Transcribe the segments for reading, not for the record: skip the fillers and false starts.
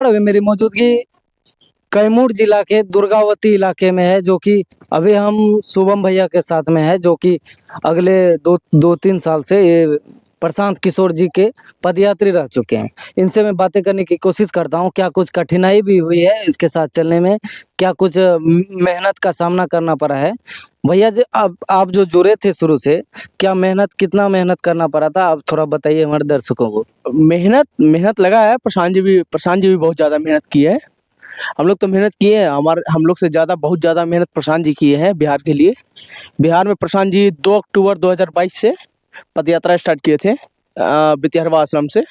अभी मेरी मौजूदगी कैमूर जिला के दुर्गावती इलाके में है, जो कि अभी हम शुभम भैया के साथ में है, जो कि अगले दो तीन साल से ये प्रशांत किशोर जी के पदयात्री रह चुके हैं। इनसे मैं बातें करने की कोशिश करता हूँ, क्या कुछ कठिनाई भी हुई है इसके साथ चलने में, क्या कुछ मेहनत का सामना करना पड़ा है। भैया जी, आप जो जुड़े थे शुरू से, क्या कितना मेहनत करना पड़ा था, आप थोड़ा बताइए हमारे दर्शकों को। मेहनत मेहनत लगा है। प्रशांत जी भी बहुत ज़्यादा मेहनत की है। हम लोग तो मेहनत किए हैं, हमारे हम लोग से ज़्यादा बहुत ज़्यादा मेहनत प्रशांत जी किए हैं बिहार के लिए। बिहार में प्रशांत जी 2 अक्टूबर 2022 से पदयात्रा स्टार्ट किए थे भितिहरवा आश्रम से।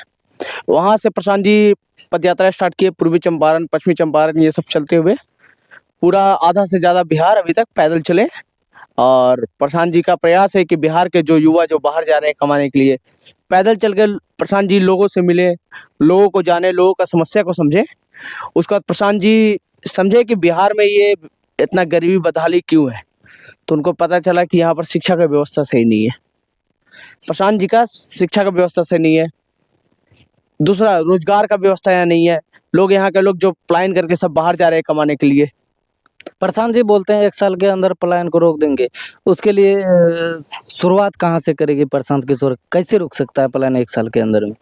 वहाँ से प्रशांत जी पदयात्रा स्टार्ट किए, पूर्वी चंपारण, पश्चिमी चंपारण ये सब चलते हुए पूरा आधा से ज़्यादा बिहार अभी तक पैदल चले। और प्रशांत जी का प्रयास है कि बिहार के जो युवा जो बाहर जा रहे हैं कमाने के लिए, पैदल चल के प्रशांत जी लोगों से मिले, लोगों को जाने, लोगों का समस्या को समझे। उसके बाद प्रशांत जी समझे कि बिहार में ये इतना गरीबी बदहाली क्यों है, तो उनको पता चला कि यहाँ पर शिक्षा का व्यवस्था सही नहीं है। प्रशांत जी का शिक्षा का व्यवस्था सही नहीं है, दूसरा रोजगार का व्यवस्था यहाँ नहीं है। लोग यहाँ के लोग जो पलायन करके सब बाहर जा रहे हैं कमाने के लिए। प्रशांत जी बोलते हैं 1 साल के अंदर पलायन को रोक देंगे। उसके लिए शुरुआत कहाँ से करेगी प्रशांत किशोर, कैसे रोक सकता है पलायन 1 साल के अंदर में।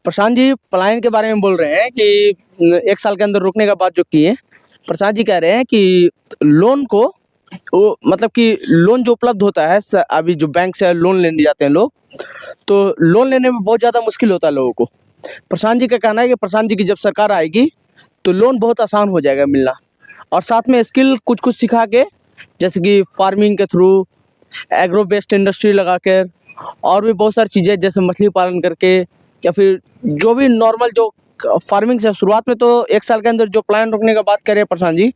प्रशांत जी पलायन के बारे में बोल रहे हैं कि 1 साल के अंदर रोकने का बात जो की है, प्रशांत जी कह रहे हैं कि लोन को वो मतलब कि लोन जो उपलब्ध होता है अभी जो बैंक से लोन लेने जाते हैं लोग, तो लोन लेने में बहुत ज़्यादा मुश्किल होता है लोगों को। प्रशांत जी का कहना है कि प्रशांत जी की जब सरकार आएगी तो लोन बहुत आसान हो जाएगा मिलना, और साथ में स्किल कुछ कुछ सिखा के, जैसे कि फार्मिंग के थ्रू, एग्रो बेस्ड इंडस्ट्री लगा कर, और भी बहुत सारी चीज़ें जैसे मछली पालन करके, या फिर जो भी नॉर्मल जो फार्मिंग से शुरुआत में तो 1 साल के अंदर जो प्लान रोकने का बात कर रहे हैं प्रशांत जी,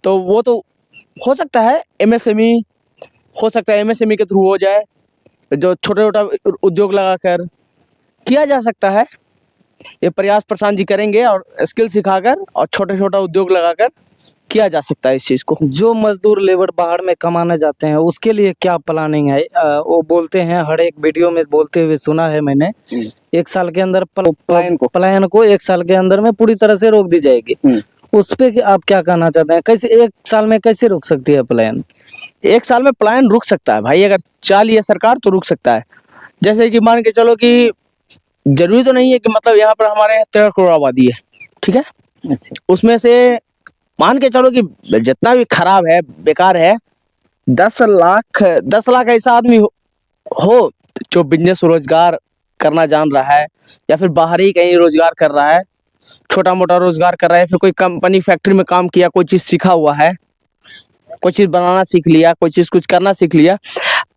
तो वो तो हो सकता है एमएसएमई, हो सकता है एमएसएमई के थ्रू हो जाए, जो छोटा छोटा उद्योग लगाकर किया जा सकता है। ये प्रयास प्रशांत जी करेंगे और स्किल सिखाकर और छोटा छोटा उद्योग लगाकर किया जा सकता है इस चीज़ को। जो मजदूर लेबर बाहर में कमाने जाते हैं उसके लिए क्या प्लानिंग है। वो बोलते हैं, हर एक वीडियो में बोलते हुए सुना है मैंने, 1 साल के अंदर पलायन को 1 साल के अंदर में पूरी तरह से रोक दी जाएगी। उस पे आप क्या कहना चाहते हैं, कैसे 1 साल में कैसे रोक सकती है पलायन। 1 साल में पलायन रुक सकता है भाई, अगर चाह लिया सरकार तो रुक सकता है। जैसे कि मान के चलो कि जरूरी तो नहीं है कि मतलब यहाँ पर हमारे 13 करोड़ आबादी है, ठीक है। अच्छा। उसमें से मान के चलो कि जितना भी खराब है, बेकार है, 10 लाख ऐसा आदमी हो जो बिजनेस रोजगार करना जान रहा है, या फिर बाहर ही कहीं रोजगार कर रहा है, छोटा मोटा रोजगार कर रहा है, फिर कोई कंपनी फैक्ट्री में काम किया, कोई चीज़ सीखा हुआ है, कोई चीज़ बनाना सीख लिया, कोई चीज़ कुछ करना सीख लिया।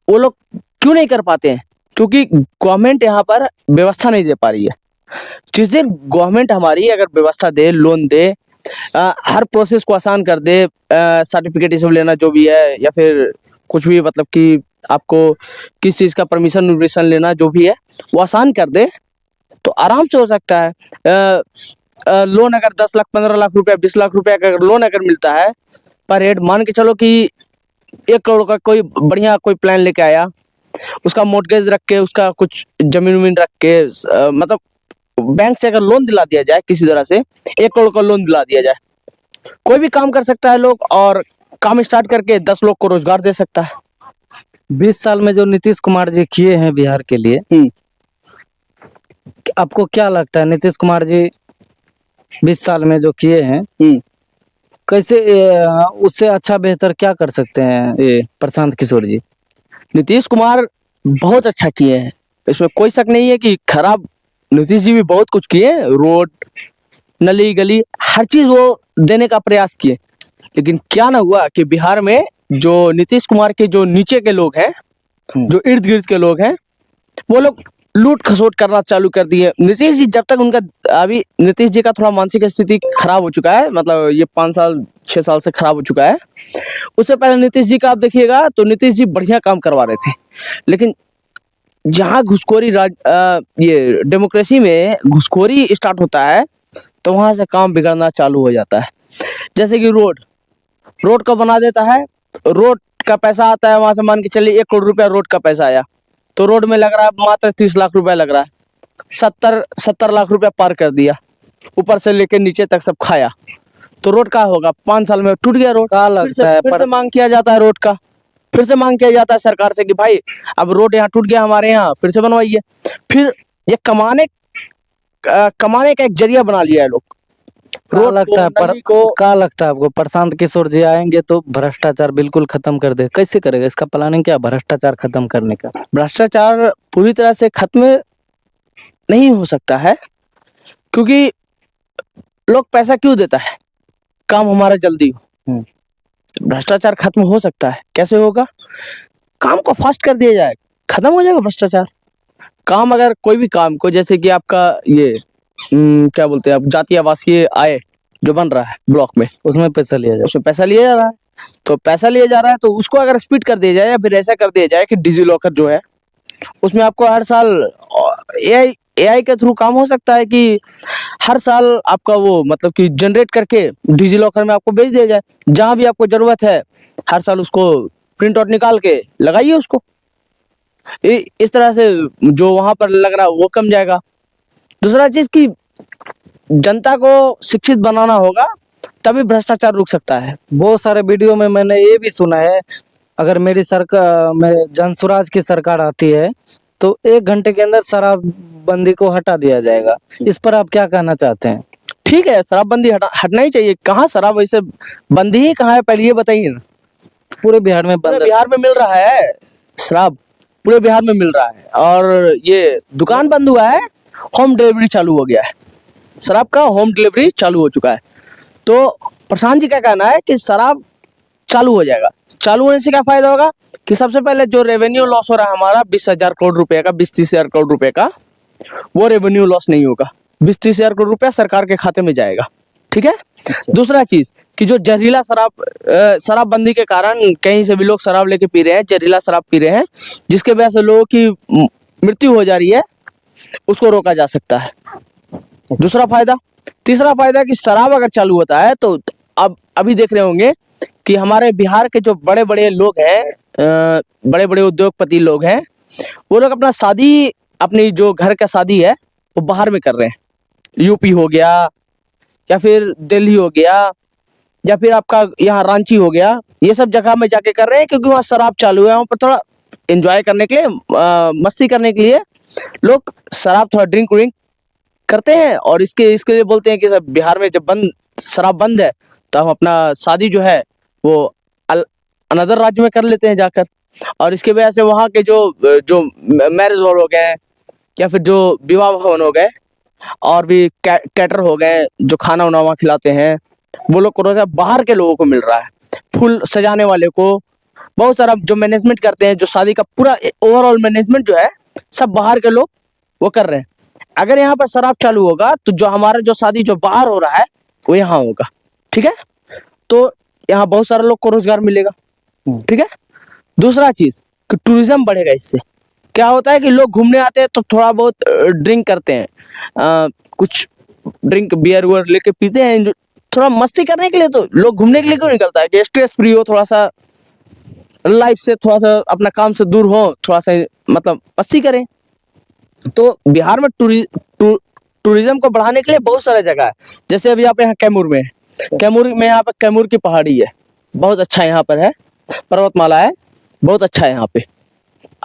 वो लोग क्यों नहीं कर पाते हैं? क्योंकि गवर्नमेंट यहाँ पर व्यवस्था नहीं दे पा रही है। जिस दिन गवर्नमेंट हमारी अगर व्यवस्था दे, लोन दे, हर प्रोसेस को आसान कर दे, सर्टिफिकेट ये सब लेना जो भी है, या फिर कुछ भी मतलब कि आपको किस चीज़ का परमिशन लेना जो भी है वो आसान कर दे, तो आराम से हो सकता है। लोन अगर 10 लाख, 15 लाख रुपया, 20 लाख रुपया का अगर लोन अगर मिलता है पर हेड, मान के चलो कि 1 करोड़ का कोई बढ़िया कोई प्लान लेके आया, उसका मोर्टगेज रख के, उसका कुछ जमीन वमीन रख के, मतलब बैंक से अगर लोन दिला दिया जाए किसी तरह से, 1 करोड़ का लोन दिला दिया जाए, कोई भी काम कर सकता है लोग, और काम स्टार्ट करके 10 लोग को रोजगार दे सकता है। 20 साल में जो नीतीश कुमार जी किए हैं बिहार के लिए, आपको क्या लगता है नीतीश कुमार जी 20 साल में जो किए हैं, कैसे उससे अच्छा बेहतर क्या कर सकते हैं ये प्रशांत किशोर जी। नीतीश कुमार बहुत अच्छा किए हैं, इसमें कोई शक नहीं है कि खराब नीतीश जी भी बहुत कुछ किए, रोड, नली गली, हर चीज वो देने का प्रयास किए। लेकिन क्या ना हुआ कि बिहार में जो नीतीश कुमार के जो नीचे के लोग हैं, जो इर्द गिर्द के लोग हैं, वो लोग लूट खसोट करना चालू कर दिए। नीतीश जी जब तक उनका, अभी नीतीश जी का थोड़ा मानसिक स्थिति खराब हो चुका है, मतलब ये 5 साल 6 साल से खराब हो चुका है। उससे पहले नीतीश जी का आप देखिएगा तो नीतीश जी बढ़िया काम करवा रहे थे। लेकिन जहाँ घुसखोरी ये डेमोक्रेसी में घुसखोरी स्टार्ट होता है, तो वहां से काम बिगड़ना चालू हो जाता है। जैसे कि रोड का बना देता है, रोड का पैसा आता है वहां से, मान के चलिए 1 करोड़ रुपया रोड का पैसा आया, तो रोड में लग रहा है मात्र 30 लाख रुपया लग रहा है, 70 लाख रुपया पार कर दिया। ऊपर से लेके नीचे तक सब खाया, तो रोड का होगा, 5 साल में टूट गया रोड। क्या फिर लगता से है फिर से मांग किया जाता है रोड का, फिर से मांग किया जाता है सरकार से कि भाई अब रोड यहाँ टूट गया हमारे यहाँ, फिर से बनवाइए। फिर ये कमाने का एक जरिया बना लिया है लोग। क्या रोड लगता है को, नदी को। क्या लगता है आपको, प्रशांत किशोर जी आएंगे तो भ्रष्टाचार बिल्कुल खत्म कर दे? कैसे करेगा, इसका प्लानिंग क्या है भ्रष्टाचार खत्म करने का? भ्रष्टाचार पूरी तरह से खत्म नहीं हो सकता है, क्योंकि लोग पैसा क्यों देता है, काम हमारा जल्दी हो। भ्रष्टाचार खत्म हो सकता है, कैसे होगा? काम को फास्ट कर दिया जाए, खत्म हो जाएगा भ्रष्टाचार। काम, अगर कोई भी काम को, जैसे कि आपका ये क्या बोलते हैं आप, जातीय आवासीय आय जो बन रहा है ब्लॉक में, उसमें पैसा लिया जाए। उसमें पैसा लिया जा रहा है, तो पैसा लिया जा रहा है, तो उसको अगर स्पीड कर दिया जाए, या फिर ऐसा कर दिया जाए कि डिजी लॉकर जो है उसमें आपको हर साल एआई के थ्रू काम हो सकता है कि हर साल आपका वो मतलब कि जनरेट करके डिजी लॉकर में आपको भेज दिया जाए, जहां भी आपको जरूरत है हर साल उसको प्रिंट आउट निकाल के लगाइए उसको। इस तरह से जो वहां पर लग रहा है वो कम जाएगा। दूसरा चीज कि जनता को शिक्षित बनाना होगा, तभी भ्रष्टाचार रुक सकता है। बहुत सारे वीडियो में मैंने ये भी सुना है, अगर मेरी सरकार में जनसुराज की सरकार आती है तो 1 घंटे के अंदर शराबबंदी को हटा दिया जाएगा। इस पर आप क्या कहना चाहते हैं? ठीक है, शराबबंदी हटना ही चाहिए। कहाँ शराब वैसे बंदी ही कहाँ है, पहले ये बताइए ना। पूरे बिहार में पूरे बंद है। बिहार में मिल रहा है शराब, पूरे बिहार में मिल रहा है, और ये दुकान बंद हुआ है, होम डिलीवरी चालू हो गया है, शराब का होम डिलीवरी चालू हो चुका है। तो प्रशांत जी का कहना है कि शराब चालू हो जाएगा। चालू होने से क्या फायदा होगा कि सबसे पहले जो रेवेन्यू लॉस हो रहा है हमारा 20,000 करोड़ रुपए का, 20-30 हजार करोड़ रुपए का, वो रेवेन्यू लॉस नहीं होगा। 20-30 हजार करोड़ रुपया सरकार के खाते में जाएगा। ठीक है। दूसरा चीज कि जो जहरीला शराबबंदी के कारण कहीं से भी लोग शराब लेके पी रहे हैं, जहरीला शराब पी रहे हैं, जिसके वजह से लोगों की मृत्यु हो जा रही है, उसको रोका जा सकता है। दूसरा फायदा। तीसरा फायदा कि शराब अगर चालू होता है तो अब अभी देख रहे होंगे कि हमारे बिहार के जो बड़े बड़े लोग हैं, बड़े बड़े उद्योगपति लोग हैं, वो लोग अपना शादी, अपनी जो घर का शादी है वो बाहर में कर रहे हैं। यूपी हो गया, या फिर दिल्ली हो गया, या फिर आपका यहाँ रांची हो गया, ये सब जगह में जाके कर रहे हैं, क्योंकि वहाँ शराब चालू है। वहाँ पर थोड़ा एंजॉय करने के लिए, मस्ती करने के लिए लोग शराब थोड़ा ड्रिंक व्रिंक करते हैं, और इसके लिए बोलते हैं कि सब बिहार में जब शराब बंद है तो हम अपना शादी जो है वो अनदर राज्य में कर लेते हैं जाकर। और इसके वजह से वहाँ के जो मैरिज हॉल हो गए, या फिर जो विवाह भवन हो गए, और भी कैटर हो गए जो खाना वाना वहाँ खिलाते हैं, वो लोग को रोजा बाहर के लोगों को मिल रहा है। फुल सजाने वाले को, बहुत सारा जो मैनेजमेंट करते हैं, जो शादी का पूरा ओवरऑल मैनेजमेंट जो है, सब बाहर के लोग वो कर रहे हैं। अगर यहाँ पर शराब चालू होगा तो जो हमारा जो शादी जो बाहर हो रहा है वो यहाँ होगा। ठीक है। तो यहाँ बहुत सारे लोग को रोजगार मिलेगा। ठीक है। दूसरा चीज कि टूरिज्म बढ़ेगा। इससे क्या होता है कि लोग घूमने आते हैं तो थोड़ा बहुत ड्रिंक करते हैं, कुछ ड्रिंक बियर वुयर लेके पीते हैं, जो थोड़ा मस्ती करने के लिए। तो लोग घूमने के लिए क्यों निकलता है कि स्ट्रेस फ्री हो, थोड़ा सा लाइफ से, थोड़ा सा अपना काम से दूर हो, थोड़ा सा मतलब मस्ती करें। तो बिहार में टूरिज्म को बढ़ाने के लिए बहुत सारा जगह है। जैसे अभी आप यहाँ कैमूर में है, कैमूर में यहाँ पे कैमूर की पहाड़ी है, बहुत अच्छा यहाँ पर है, पर्वतमाला है, बहुत अच्छा है यहाँ पे।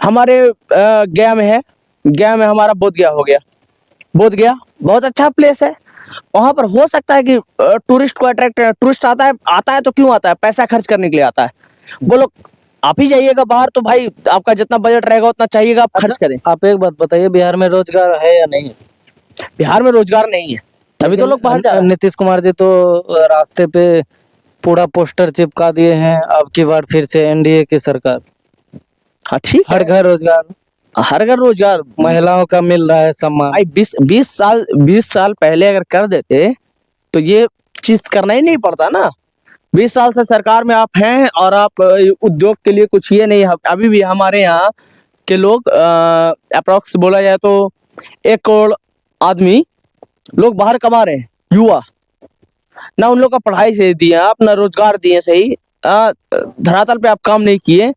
हमारे गया में है, गया में हमारा बोध गया हो गया, बोध गया बहुत अच्छा प्लेस है। वहां पर हो सकता है कि टूरिस्ट को अट्रैक्ट, टूरिस्ट आता है तो क्यों आता है? पैसा खर्च करने के लिए आता है। बोलो आप ही जाइएगा बाहर तो भाई आपका जितना बजट रहेगा उतना चाहिएगा, आप खर्च करें। आप एक बात बताइए, बिहार में रोजगार है या नहीं? बिहार में रोजगार नहीं है, तभी तो लोग बाहर जा रहे हैं। नीतीश कुमार जी तो रास्ते पे पूरा पोस्टर चिपका दिए हैं, अब की बार फिर से एनडीए की सरकार। हाँ ठीक है, हर घर रोजगार, हर घर रोजगार, महिलाओं का मिल रहा है सम्मान। भाई 20 साल पहले अगर कर देते तो ये चीज करना ही नहीं पड़ता ना। 20 साल से सरकार में आप हैं और आप उद्योग के लिए कुछ ये नहीं। अभी भी हमारे यहाँ के लोग अप्रोक्स बोला जाए तो 1 करोड़ आदमी लोग बाहर कमा रहे हैं, युवा ना। उन लोग का पढ़ाई से दिया, अपना रोजगार दिए, सही धरातल पे आप काम नहीं किए,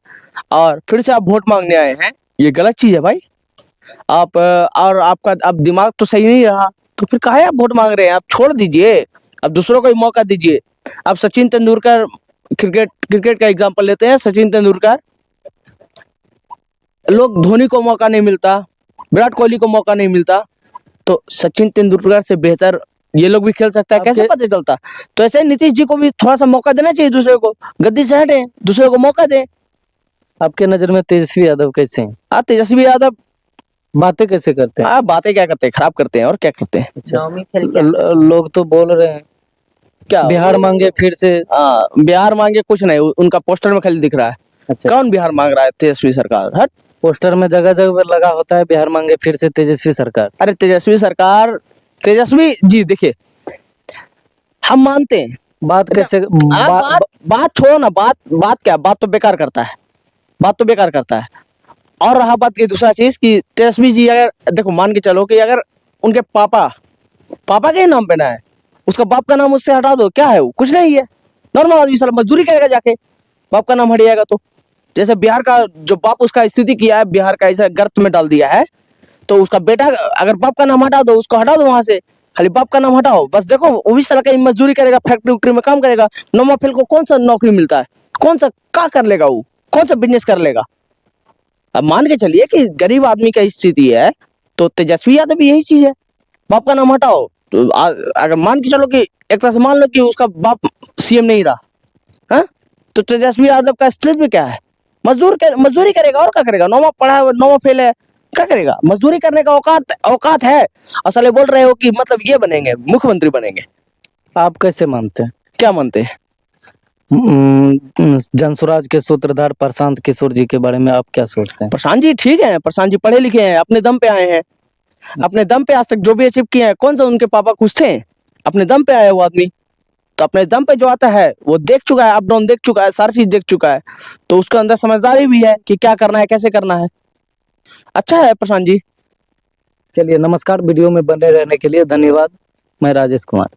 और फिर से आप वोट मांगने आए हैं। ये गलत चीज है भाई। आप और आपका अब दिमाग तो सही नहीं रहा, तो फिर काहे आप वोट मांग रहे हैं? आप छोड़ दीजिए, अब दूसरों को ही मौका दीजिए। अब सचिन तेंदुलकर, क्रिकेट क्रिकेट का एग्जांपल लेते हैं, सचिन तेंदुलकर, लोग धोनी को मौका नहीं मिलता, विराट कोहली को मौका नहीं मिलता, तो सचिन तेंदुलकर से बेहतर ये लोग भी खेल सकता है, कैसे पता चलता? तो ऐसे ही नीतीश जी को भी थोड़ा सा मौका देना चाहिए, दूसरे को गद्दी से हटे, दूसरे को मौका दें। आपके नजर में तेजस्वी यादव कैसे हैं? तेजस्वी यादव बातें कैसे करते हैं? बातें क्या करते हैं, खराब करते हैं और क्या करते हैं। अच्छा, लोग तो बोल रहे हैं क्या बिहार मांगे फिर से। बिहार मांगे कुछ नहीं, उनका पोस्टर में खाली दिख रहा है। अच्छा, कौन बिहार मांग रहा है? तेजस्वी सरकार। हट, पोस्टर में जगह जगह लगा होता है बिहार मांगे फिर से तेजस्वी सरकार। अरे तेजस्वी सरकार, तेजस्वी जी देखिए, हम मानते हैं, बात कैसे बात छोड़ो ना, बात क्या, बात तो बेकार करता है, बात तो बेकार करता है। और रहा बात की दूसरा चीज कि तेजस्वी जी, अगर देखो मान के चलो कि अगर उनके पापा के ही नाम पे ना है, उसका बाप का नाम उससे हटा दो, क्या है वो? कुछ नहीं है, नॉर्मल आदमी साला मजदूरी करेगा जाके, बाप का नाम हट जाएगा। तो जैसे बिहार का जो बाप उसका स्थिति किया है, बिहार का ऐसा गर्त में डाल दिया है, तो उसका बेटा अगर बाप का नाम हटा दो, उसको हटा दो वहां से, खाली बाप का नाम हटाओ बस। देखो वो भी साला कहीं मजदूरी करेगा, फैक्ट्री उक्ट्री में काम करेगा। नौमा फेल को कौन सा नौकरी मिलता है? कौन सा क्या कर लेगा वो? कौन सा बिजनेस कर लेगा? अब मान के चलिए कि गरीब आदमी का स्थिति है, तो तेजस्वी यादव भी यही चीज है, बाप का नाम हटाओ। तो अगर मान के चलो कि एक तरह से मान लो कि उसका बाप सीएम नहीं रहा, हाँ, तो तेजस्वी यादव का अस्तित्व क्या है? मजदूरी करेगा और क्या करेगा? नौमा पढ़ा है, नौमा फेल है, क्या करेगा? मजदूरी करने का औकात है। असले बोल रहे हो कि मतलब ये बनेंगे, मुख्यमंत्री बनेंगे। आप कैसे मानते हैं? क्या मानते हैं? जनसुराज के सूत्रधार प्रशांत किशोर जी के बारे में आप क्या सोचते हैं? प्रशांत जी ठीक है, प्रशांत जी पढ़े लिखे हैं, अपने दम पे आए हैं, अपने दम पे आज तक जो भी अचीव किए हैं। कौन सा उनके पापा खुश थे? अपने दम पे आया वो आदमी, तो अपने दम पे जो आता है वो देख चुका है, अप डाउन देख चुका है, सारी चीज देख चुका है, तो उसके अंदर समझदारी भी है कि क्या करना है, कैसे करना है। अच्छा है प्रशांत जी। चलिए, नमस्कार। वीडियो में बने रहने के लिए धन्यवाद। मैं राजेश कुमार।